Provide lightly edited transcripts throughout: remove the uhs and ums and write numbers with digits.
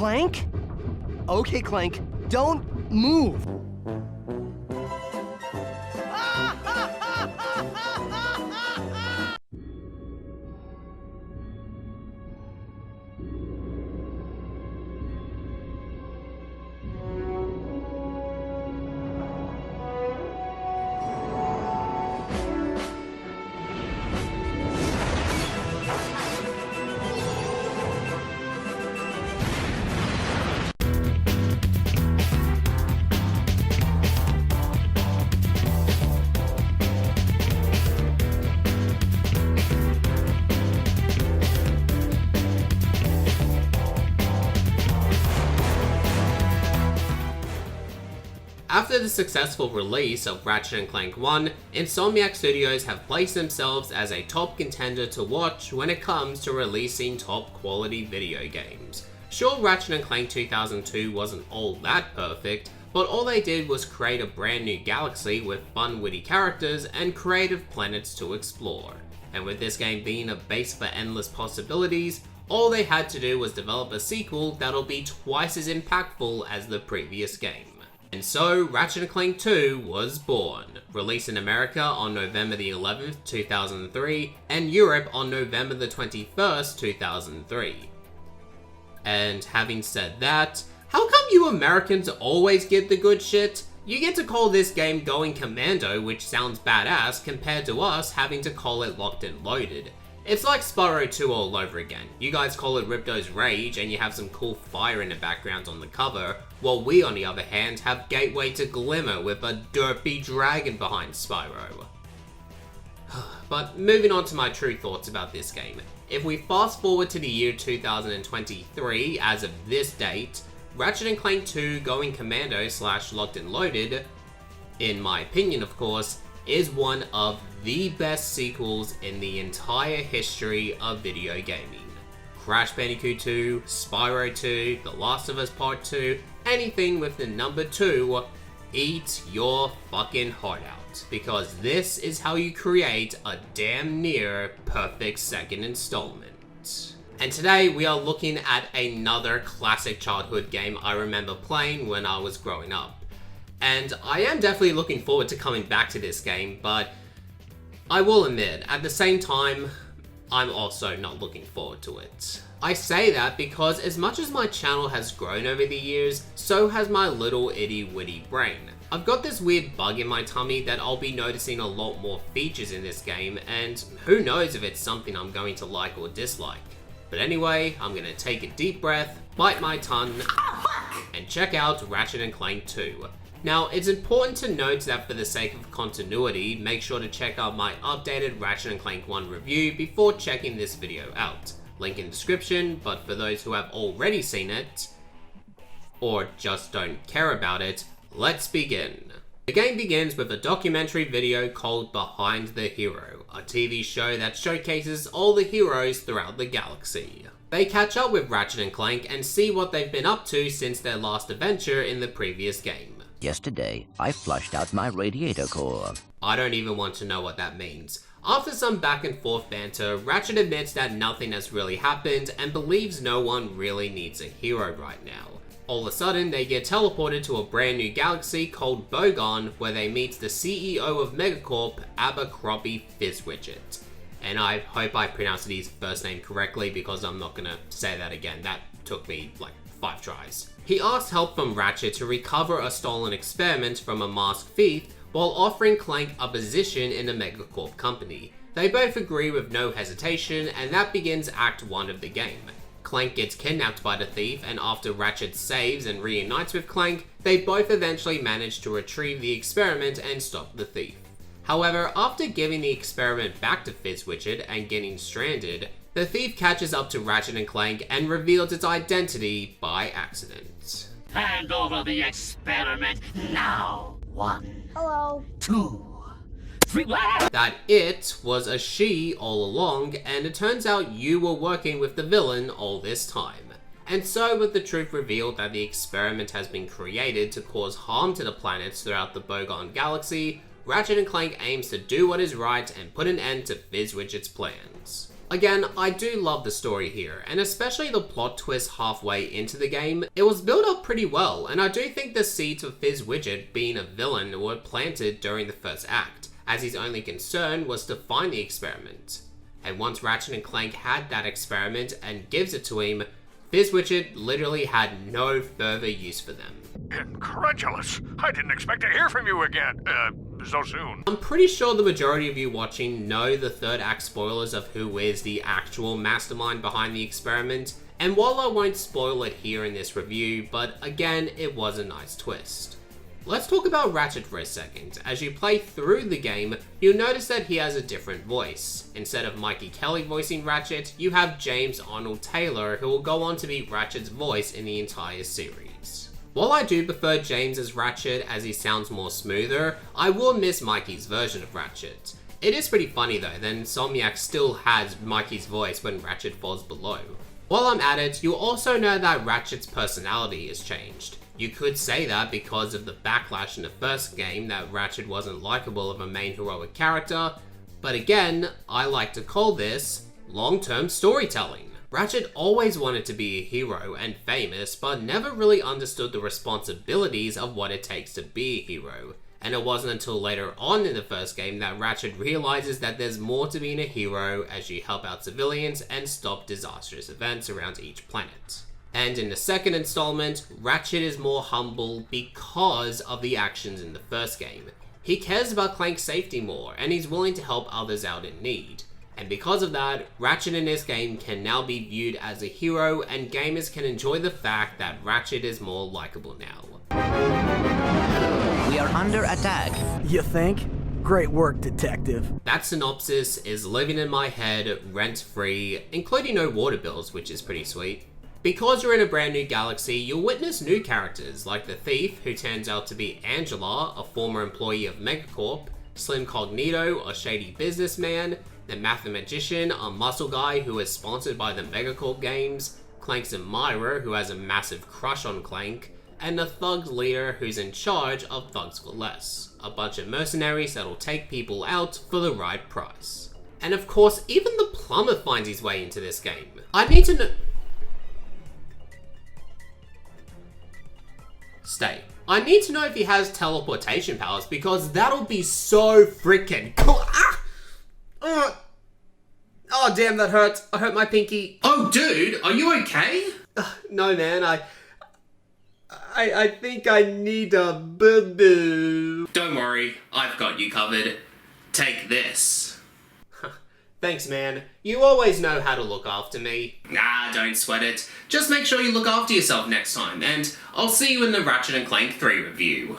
Clank? Okay, Clank, don't move. After the successful release of Ratchet Clank 1, Insomniac Studios have placed themselves as a top contender to watch when it comes to releasing top quality video games. Sure, Ratchet Clank 2002 wasn't all that perfect, but all they did was create a brand new galaxy with fun, witty characters and creative planets to explore. And with this game being a base for endless possibilities, all they had to do was develop a sequel that'll be twice as impactful as the previous game. And so, Ratchet Clank 2 was born, released in America on November the 11th, 2003, and Europe on November the 21st, 2003. And having said that, how come you Americans always get the good shit? You get to call this game Going Commando, which sounds badass, compared to us having to call it Locked and Loaded. It's like Spyro 2 all over again. You guys call it Ripto's Rage and you have some cool fire in the background on the cover, while we on the other hand have Gateway to Glimmer with a derpy dragon behind Spyro. But moving on to my true thoughts about this game. If we fast forward to the year 2023 as of this date, Ratchet & Clank 2 Going Commando / Locked and Loaded, in my opinion of course, is one of the best sequels in the entire history of video gaming. Crash Bandicoot 2, Spyro 2, The Last of Us Part 2, anything with the number 2, eat your fucking heart out, because this is how you create a damn near perfect second installment. And today we are looking at another classic childhood game I remember playing when I was growing up. And I am definitely looking forward to coming back to this game, but I will admit, at the same time, I'm also not looking forward to it. I say that because as much as my channel has grown over the years, so has my little itty witty brain. I've got this weird bug in my tummy that I'll be noticing a lot more features in this game, and who knows if it's something I'm going to like or dislike. But anyway, I'm gonna take a deep breath, bite my tongue, and check out Ratchet & Clank 2. Now, it's important to note that for the sake of continuity, make sure to check out my updated Ratchet & Clank 1 review before checking this video out. Link in description, but for those who have already seen it, or just don't care about it, let's begin. The game begins with a documentary video called Behind the Hero, a TV show that showcases all the heroes throughout the galaxy. They catch up with Ratchet & Clank and see what they've been up to since their last adventure in the previous game. Yesterday, I flushed out my radiator core. I don't even want to know what that means. After some back and forth banter, Ratchet admits that nothing has really happened and believes no one really needs a hero right now. All of a sudden, they get teleported to a brand new galaxy called Bogon, where they meet the CEO of Megacorp, Abercrombie Fizzwidget. And I hope I pronounced his first name correctly because I'm not gonna say that again. That took me like 5 tries. He asks help from Ratchet to recover a stolen experiment from a masked thief while offering Clank a position in the Megacorp company. They both agree with no hesitation, and that begins Act 1 of the game. Clank gets kidnapped by the thief, and after Ratchet saves and reunites with Clank, they both eventually manage to retrieve the experiment and stop the thief. However, after giving the experiment back to Fizzwidget and getting stranded, the thief catches up to Ratchet and Clank and reveals its identity by accident. Hand over the experiment now. 1. Hello. 2. 3. That it was a she all along, and it turns out you were working with the villain all this time. And so, with the truth revealed that the experiment has been created to cause harm to the planets throughout the Bogon galaxy, Ratchet and Clank aims to do what is right and put an end to Fizzwidget's plans. Again, I do love the story here, and especially the plot twist halfway into the game. It was built up pretty well, and I do think the seeds of Fizz Widget being a villain were planted during the first act, as his only concern was to find the experiment. And once Ratchet and Clank had that experiment and gives it to him, Fizz Widget literally had no further use for them. Incredulous! I didn't expect to hear from you again, so soon. I'm pretty sure the majority of you watching know the third act spoilers of who is the actual mastermind behind the experiment, and while I won't spoil it here in this review, but again, it was a nice twist. Let's talk about Ratchet for a second. As you play through the game, you'll notice that he has a different voice. Instead of Mikey Kelly voicing Ratchet, you have James Arnold Taylor, who will go on to be Ratchet's voice in the entire series. While I do prefer James as Ratchet as he sounds more smoother, I will miss Mikey's version of Ratchet. It is pretty funny though that Insomniac still has Mikey's voice when Ratchet falls below. While I'm at it, you'll also know that Ratchet's personality has changed. You could say that because of the backlash in the first game that Ratchet wasn't likable of a main heroic character, but again, I like to call this long-term storytelling. Ratchet always wanted to be a hero and famous, but never really understood the responsibilities of what it takes to be a hero. And it wasn't until later on in the first game that Ratchet realizes that there's more to being a hero as you help out civilians and stop disastrous events around each planet. And in the second installment, Ratchet is more humble because of the actions in the first game. He cares about Clank's safety more, and he's willing to help others out in need. And because of that, Ratchet in this game can now be viewed as a hero, and gamers can enjoy the fact that Ratchet is more likable now. We are under attack. You think? Great work, detective. That synopsis is living in my head rent-free, including no water bills, which is pretty sweet. Because you're in a brand new galaxy, you'll witness new characters like the Thief, who turns out to be Angela, a former employee of Megacorp, Slim Cognito, a shady businessman, the Mathematician, a muscle guy who is sponsored by the Megacorp games, Clank's admirer, who has a massive crush on Clank, and the Thugs leader who's in charge of Thugs for Less, a bunch of mercenaries that'll take people out for the right price. And of course, even the plumber finds his way into this game. I need to know... Stay. I need to know if he has teleportation powers because that'll be so freaking cool. Ah! Oh damn, that hurts. I hurt my pinky. Oh dude, are you okay? No man, I think I need a boo-boo. Don't worry, I've got you covered. Take this. Thanks man, you always know how to look after me. Nah, don't sweat it. Just make sure you look after yourself next time, and I'll see you in the Ratchet & Clank 3 review.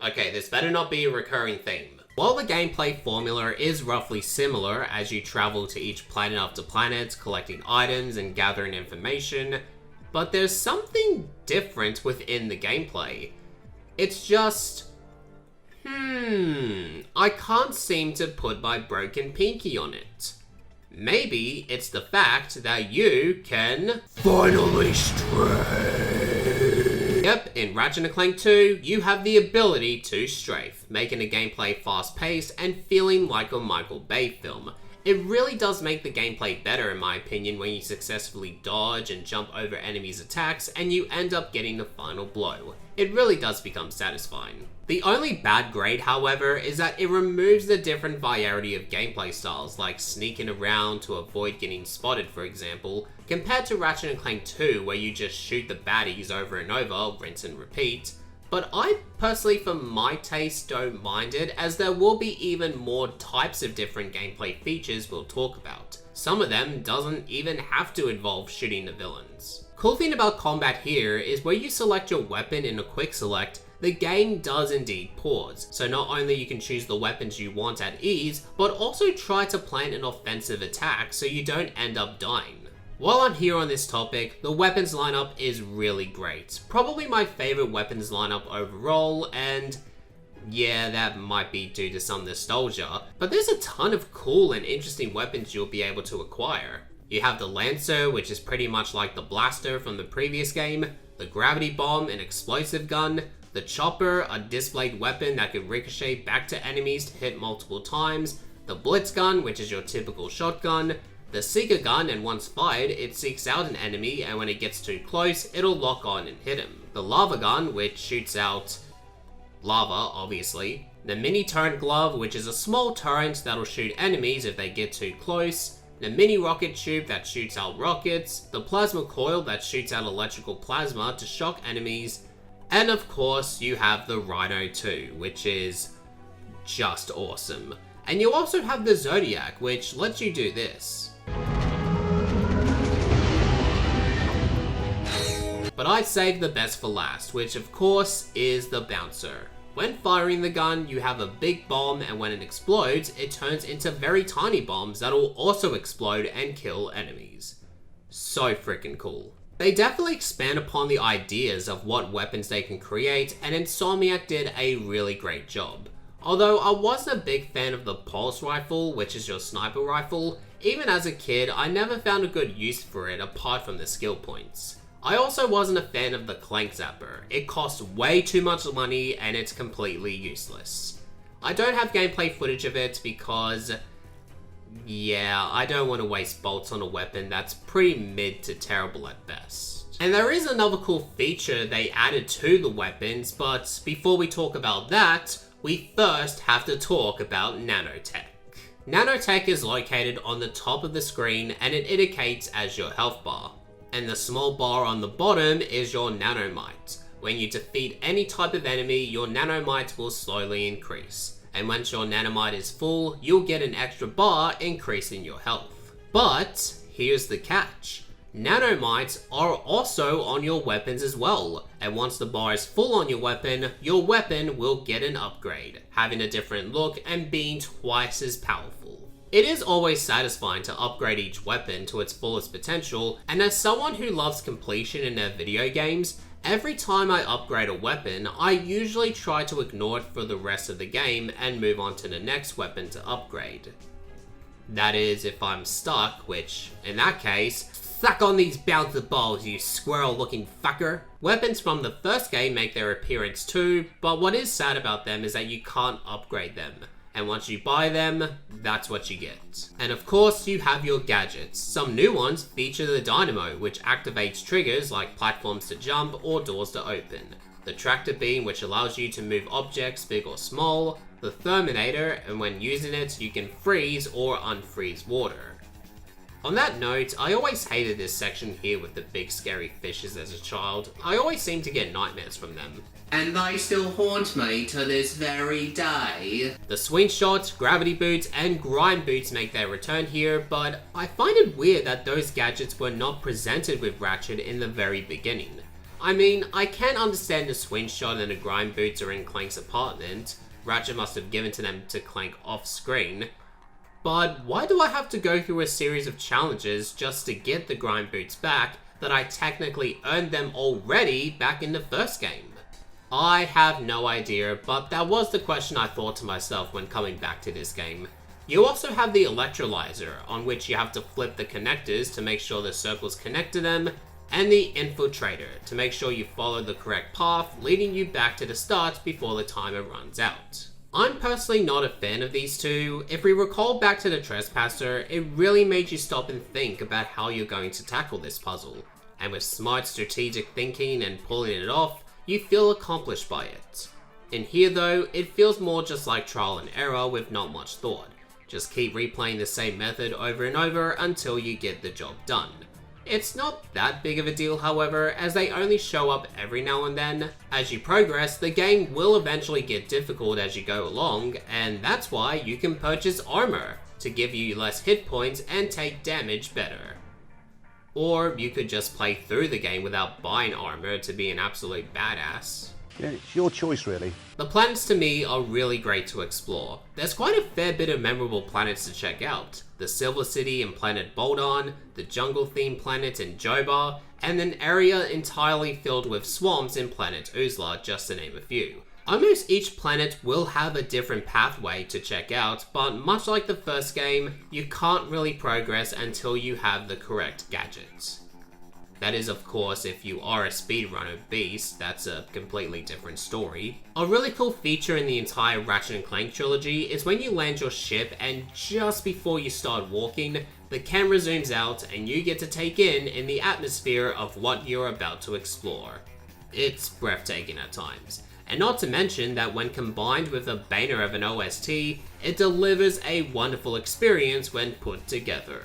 Okay, this better not be a recurring theme. While the gameplay formula is roughly similar as you travel to each planet after planet, collecting items and gathering information, but there's something different within the gameplay. It's just... I can't seem to put my broken pinky on it. Maybe it's the fact that you can finally strafe. Yep, in Ratchet & Clank 2, you have the ability to strafe, making the gameplay fast-paced and feeling like a Michael Bay film. It really does make the gameplay better in my opinion when you successfully dodge and jump over enemies' attacks and you end up getting the final blow. It really does become satisfying. The only bad grade, however, is that it removes the different variety of gameplay styles, like sneaking around to avoid getting spotted, for example, compared to Ratchet & Clank 2, where you just shoot the baddies over and over, rinse and repeat. But I personally, for my taste, don't mind it, as there will be even more types of different gameplay features we'll talk about. Some of them doesn't even have to involve shooting the villains. Cool thing about combat here is where you select your weapon in a quick select, the game does indeed pause, so not only you can choose the weapons you want at ease, but also try to plan an offensive attack so you don't end up dying. While I'm here on this topic, the weapons lineup is really great. Probably my favorite weapons lineup overall, and yeah, that might be due to some nostalgia, but there's a ton of cool and interesting weapons you'll be able to acquire. You have the Lancer, which is pretty much like the blaster from the previous game, the gravity bomb, an explosive gun, The chopper, a disc-blade weapon that can ricochet back to enemies to hit multiple times. The blitz gun, which is your typical shotgun. The seeker gun, and once fired, it seeks out an enemy, and when it gets too close, it'll lock on and hit him. The lava gun, which shoots out lava, obviously. The mini turret glove, which is a small turret that'll shoot enemies if they get too close. The mini rocket tube that shoots out rockets. The plasma coil that shoots out electrical plasma to shock enemies. And of course, you have the Rhino 2, which is just awesome. And you also have the Zodiac, which lets you do this. But I'd save the best for last, which of course is the Bouncer. When firing the gun, you have a big bomb, and when it explodes, it turns into very tiny bombs that'll also explode and kill enemies. So freaking cool. They definitely expand upon the ideas of what weapons they can create, and Insomniac did a really great job. Although I wasn't a big fan of the pulse rifle, which is your sniper rifle, even as a kid I never found a good use for it apart from the skill points. I also wasn't a fan of the Clank Zapper. It costs way too much money and it's completely useless. I don't have gameplay footage of it because, yeah, I don't want to waste bolts on a weapon that's pretty mid to terrible at best. And there is another cool feature they added to the weapons, but before we talk about that, we first have to talk about nanotech. Nanotech is located on the top of the screen and it indicates as your health bar. And the small bar on the bottom is your nanomites. When you defeat any type of enemy, your nanomites will slowly increase. And once your nanomite is full, you'll get an extra bar increasing your health. But here's the catch. Nanomites are also on your weapons as well, and once the bar is full on your weapon will get an upgrade, having a different look and being twice as powerful. It is always satisfying to upgrade each weapon to its fullest potential, and as someone who loves completion in their video games, every time I upgrade a weapon, I usually try to ignore it for the rest of the game and move on to the next weapon to upgrade. That is, if I'm stuck, which, in that case, suck on these bouncer balls, you squirrel-looking fucker. Weapons from the first game make their appearance too, but what is sad about them is that you can't upgrade them. And once you buy them, that's what you get. And of course, you have your gadgets. Some new ones feature the Dynamo, which activates triggers like platforms to jump or doors to open. The Tractor Beam, which allows you to move objects big or small. The Therminator, and when using it, you can freeze or unfreeze water. On that note, I always hated this section here with the big scary fishes as a child. I always seem to get nightmares from them. And they still haunt me to this very day. The swing shot, gravity boots, and grind boots make their return here, but I find it weird that those gadgets were not presented with Ratchet in the very beginning. I mean, I can understand the swing shot and the grind boots are in Clank's apartment. Ratchet must have given to them to Clank off screen. But why do I have to go through a series of challenges just to get the grind boots back that I technically earned them already back in the first game? I have no idea, but that was the question I thought to myself when coming back to this game. You also have the electrolyzer, on which you have to flip the connectors to make sure the circles connect to them, and the infiltrator to make sure you follow the correct path, leading you back to the start before the timer runs out. I'm personally not a fan of these two. If we recall back to the Trespasser, it really made you stop and think about how you're going to tackle this puzzle. And with smart strategic thinking and pulling it off, you feel accomplished by it. In here though, it feels more just like trial and error with not much thought. Just keep replaying the same method over and over until you get the job done. It's not that big of a deal, however, as they only show up every now and then. As you progress, the game will eventually get difficult as you go along, and that's why you can purchase armor to give you less hit points and take damage better. Or you could just play through the game without buying armor to be an absolute badass. Yeah, it's your choice, really. The planets to me are really great to explore. There's quite a fair bit of memorable planets to check out. The Silver City and planet Boldon, the jungle-themed planet in Jobar, and an area entirely filled with swamps in planet Uzla, just to name a few. Almost each planet will have a different pathway to check out, but much like the first game, you can't really progress until you have the correct gadgets. That is, of course, if you are a speedrunner beast, that's a completely different story. A really cool feature in the entire Ratchet & Clank trilogy is when you land your ship and just before you start walking, the camera zooms out and you get to take in the atmosphere of what you're about to explore. It's breathtaking at times. And not to mention that when combined with a banger of an OST, it delivers a wonderful experience when put together.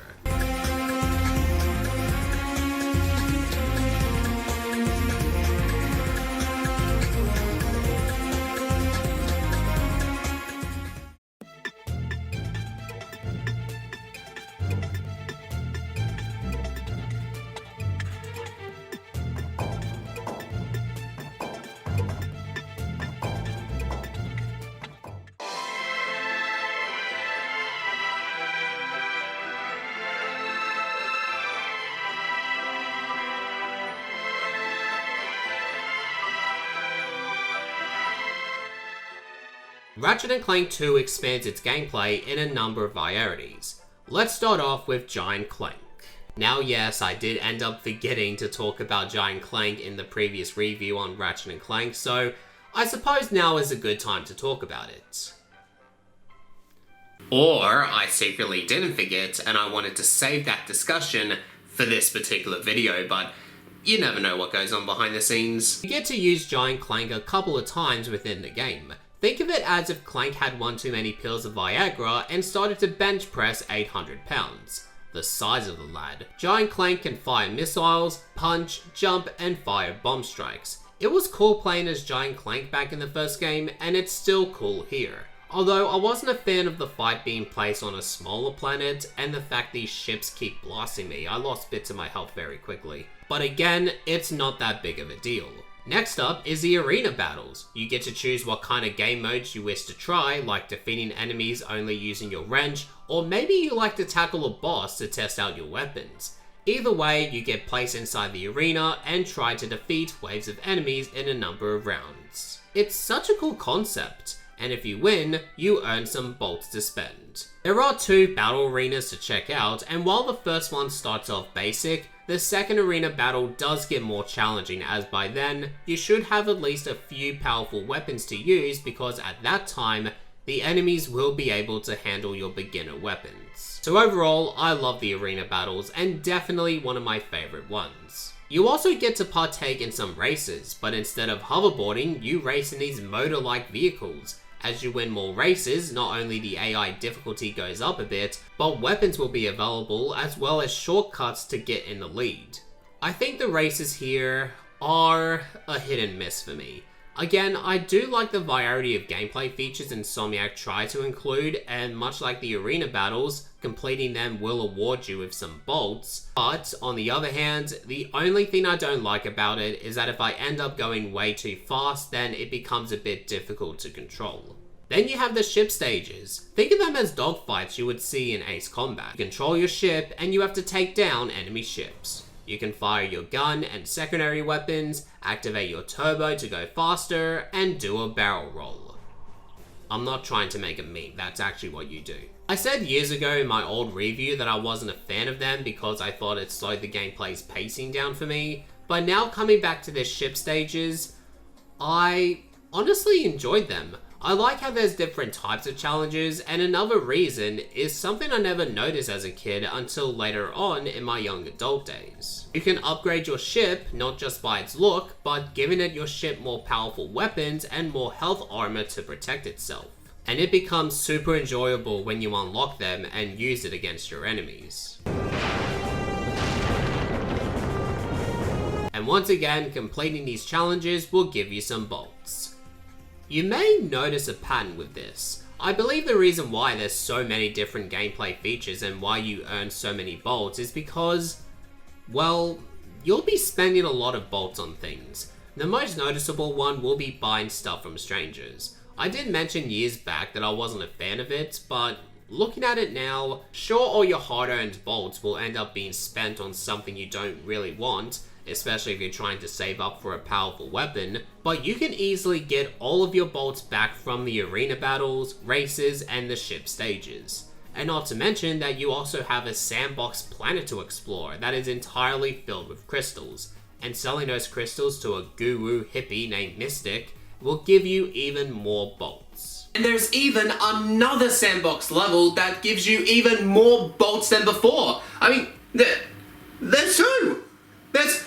Ratchet & Clank 2 expands its gameplay in a number of varieties. Let's start off with Giant Clank. Now yes, I did end up forgetting to talk about Giant Clank in the previous review on Ratchet & Clank, so I suppose now is a good time to talk about it. Or I secretly didn't forget and I wanted to save that discussion for this particular video, but you never know what goes on behind the scenes. You get to use Giant Clank a couple of times within the game. Think of it as if Clank had one too many pills of Viagra and started to bench press 800 pounds. The size of the lad. Giant Clank can fire missiles, punch, jump, and fire bomb strikes. It was cool playing as Giant Clank back in the first game, and it's still cool here. Although I wasn't a fan of the fight being placed on a smaller planet, and the fact these ships keep blasting me, I lost bits of my health very quickly. But again, it's not that big of a deal. Next up is the arena battles. You get to choose what kind of game modes you wish to try, like defeating enemies only using your wrench, or maybe you like to tackle a boss to test out your weapons. Either way, you get placed inside the arena and try to defeat waves of enemies in a number of rounds. It's such a cool concept, and if you win, you earn some bolts to spend. There are 2 battle arenas to check out, and while the first one starts off basic, the second arena battle does get more challenging, as by then, you should have at least a few powerful weapons to use because at that time, the enemies will be able to handle your beginner weapons. So overall, I love the arena battles and definitely one of my favorite ones. You also get to partake in some races, but instead of hoverboarding, you race in these motor-like vehicles. As you win more races, not only the AI difficulty goes up a bit, but weapons will be available as well as shortcuts to get in the lead. I think the races here are a hit and miss for me. Again, I do like the variety of gameplay features Insomniac try to include, and much like the arena battles, completing them will award you with some bolts. But on the other hand, the only thing I don't like about it is that if I end up going way too fast, then it becomes a bit difficult to control. Then you have the ship stages. Think of them as dogfights you would see in Ace Combat. You control your ship and you have to take down enemy ships. You can fire your gun and secondary weapons, activate your turbo to go faster, and do a barrel roll. I'm not trying to make a meme, that's actually what you do. I said years ago in my old review that I wasn't a fan of them because I thought it slowed the gameplay's pacing down for me, but now coming back to the ship stages, I honestly enjoyed them. I like how there's different types of challenges, and another reason is something I never noticed as a kid until later on in my young adult days. You can upgrade your ship, not just by its look, but giving it your ship more powerful weapons and more health armor to protect itself. And it becomes super enjoyable when you unlock them and use it against your enemies. And once again, completing these challenges will give you some bolts. You may notice a pattern with this. I believe the reason why there's so many different gameplay features and why you earn so many bolts is because, well, you'll be spending a lot of bolts on things. The most noticeable one will be buying stuff from strangers. I did mention years back that I wasn't a fan of it, but looking at it now, sure, all your hard-earned bolts will end up being spent on something you don't really want, especially if you're trying to save up for a powerful weapon, but you can easily get all of your bolts back from the arena battles, races, and the ship stages. And not to mention that you also have a sandbox planet to explore that is entirely filled with crystals, and selling those crystals to a guru hippie named Mystic will give you even more bolts. And there's even another sandbox level that gives you even more bolts than before. I mean, there's two! That's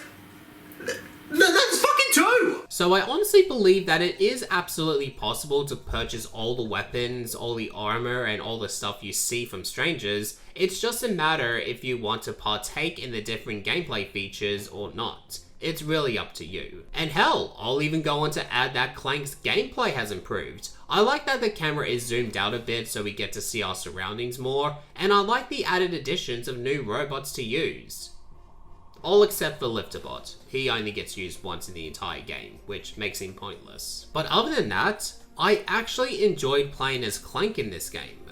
fucking two! So I honestly believe that it is absolutely possible to purchase all the weapons, all the armor, and all the stuff you see from strangers. It's just a matter if you want to partake in the different gameplay features or not. It's really up to you. And hell, I'll even go on to add that Clank's gameplay has improved. I like that the camera is zoomed out a bit so we get to see our surroundings more, and I like the added additions of new robots to use. All except for Lifterbot. He only gets used once in the entire game, which makes him pointless. But other than that, I actually enjoyed playing as Clank in this game.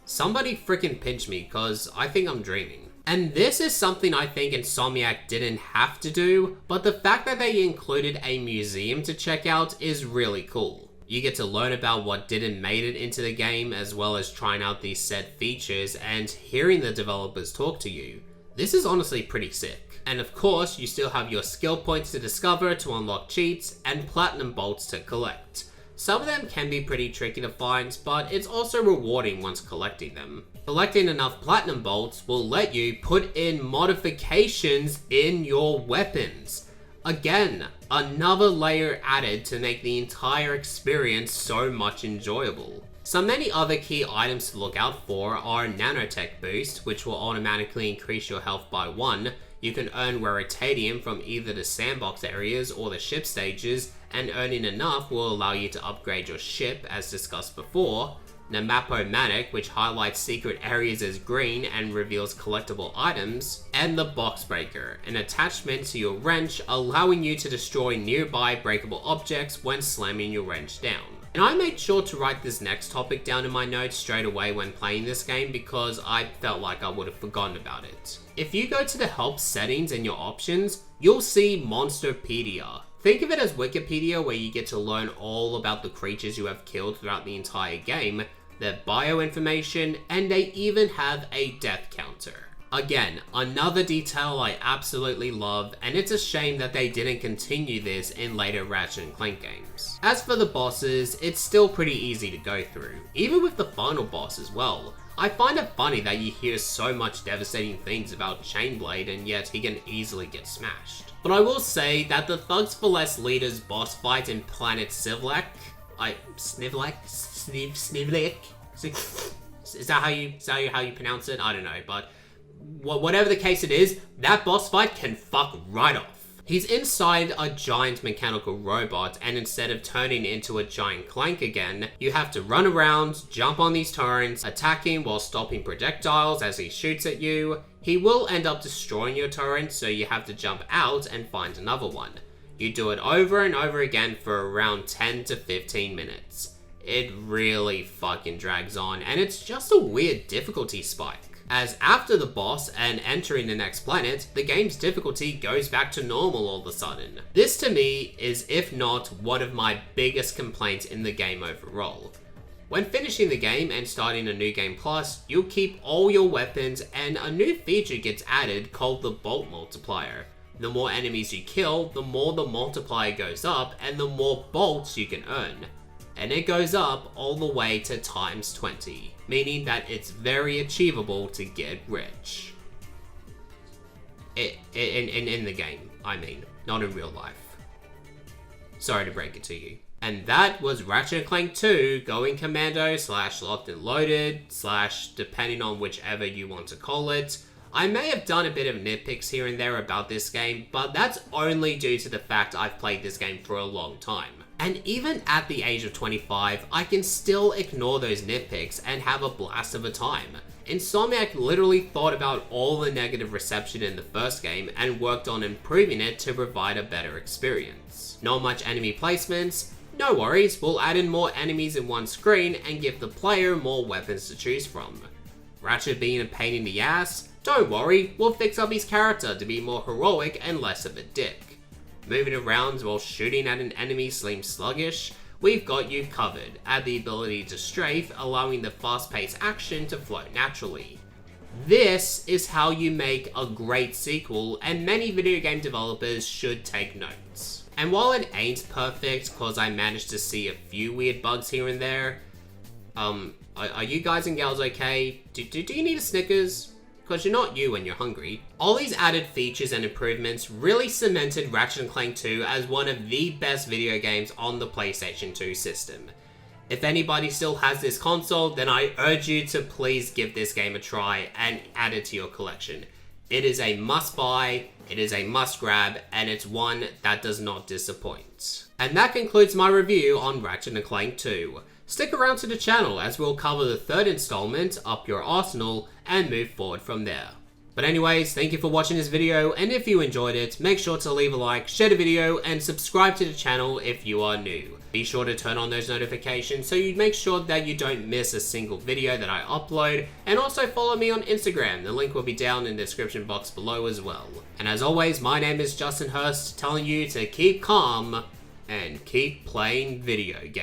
Somebody frickin' pinch me, cause I think I'm dreaming. And this is something I think Insomniac didn't have to do, but the fact that they included a museum to check out is really cool. You get to learn about what didn't make it into the game, as well as trying out these set features and hearing the developers talk to you. This is honestly pretty sick. And of course, you still have your skill points to discover to unlock cheats and platinum bolts to collect. Some of them can be pretty tricky to find, but it's also rewarding once collecting them. Collecting enough platinum bolts will let you put in modifications in your weapons. Again, another layer added to make the entire experience so much enjoyable. Some many other key items to look out for are Nanotech Boost, which will automatically increase your health by 1. You can earn Raritanium from either the sandbox areas or the ship stages, and earning enough will allow you to upgrade your ship as discussed before. Namapo-Manic, which highlights secret areas as green and reveals collectible items, and the Box Breaker, an attachment to your wrench allowing you to destroy nearby breakable objects when slamming your wrench down. And I made sure to write this next topic down in my notes straight away when playing this game because I felt like I would have forgotten about it. If you go to the help settings in your options, you'll see Monsterpedia. Think of it as Wikipedia, where you get to learn all about the creatures you have killed throughout the entire game, their bio information, and they even have a death counter. Again, another detail I absolutely love, and it's a shame that they didn't continue this in later Ratchet & Clank games. As for the bosses, it's still pretty easy to go through, even with the final boss as well. I find it funny that you hear so much devastating things about Chainblade, and yet he can easily get smashed. But I will say that the Thugs for Less leader's boss fight in Planet Snivlak, is that how you pronounce it? I don't know, but whatever the case it is, that boss fight can fuck right off. He's inside a giant mechanical robot, and instead of turning into a giant Clank again, you have to run around, jump on these turrets, attacking while stopping projectiles as he shoots at you. He will end up destroying your turret, so you have to jump out and find another one. You do it over and over again for around 10 to 15 minutes. It really fucking drags on, and it's just a weird difficulty spike. As after the boss and entering the next planet, the game's difficulty goes back to normal all of a sudden. This to me is, if not, one of my biggest complaints in the game overall. When finishing the game and starting a new game plus, you'll keep all your weapons, and a new feature gets added called the Bolt Multiplier. The more enemies you kill, the more the multiplier goes up and the more bolts you can earn. And it goes up all the way to times 20, meaning that it's very achievable to get rich. In the game, I mean, not in real life. Sorry to break it to you. And that was Ratchet & Clank 2 going Commando / locked and loaded / depending on whichever you want to call it. I may have done a bit of nitpicks here and there about this game, but that's only due to the fact I've played this game for a long time. And even at the age of 25, I can still ignore those nitpicks and have a blast of a time. Insomniac literally thought about all the negative reception in the first game and worked on improving it to provide a better experience. Not much enemy placements? No worries, we'll add in more enemies in one screen and give the player more weapons to choose from. Ratchet being a pain in the ass? Don't worry, we'll fix up his character to be more heroic and less of a dick. Moving around while shooting at an enemy seems sluggish? we've got you covered. Add the ability to strafe, allowing the fast-paced action to flow naturally. This is how you make a great sequel, and many video game developers should take notes. And while it ain't perfect, cause I managed to see a few weird bugs here and there, are you guys and gals okay? Do you need a Snickers? Cause you're not you when you're hungry. All these added features and improvements really cemented Ratchet & Clank 2 as one of the best video games on the PlayStation 2 system. If anybody still has this console, then I urge you to please give this game a try and add it to your collection. It is a must buy, it is a must grab, and it's one that does not disappoint. And that concludes my review on Ratchet & Clank 2. Stick around to the channel as we'll cover the third installment, Up Your Arsenal, and move forward from there. But anyways, thank you for watching this video, and if you enjoyed it, make sure to leave a like, share the video, and subscribe to the channel if you are new. Be sure to turn on those notifications so you make sure that you don't miss a single video that I upload, and also follow me on Instagram, the link will be down in the description box below as well. And as always, my name is Justin Hurst, telling you to keep calm and keep playing video games.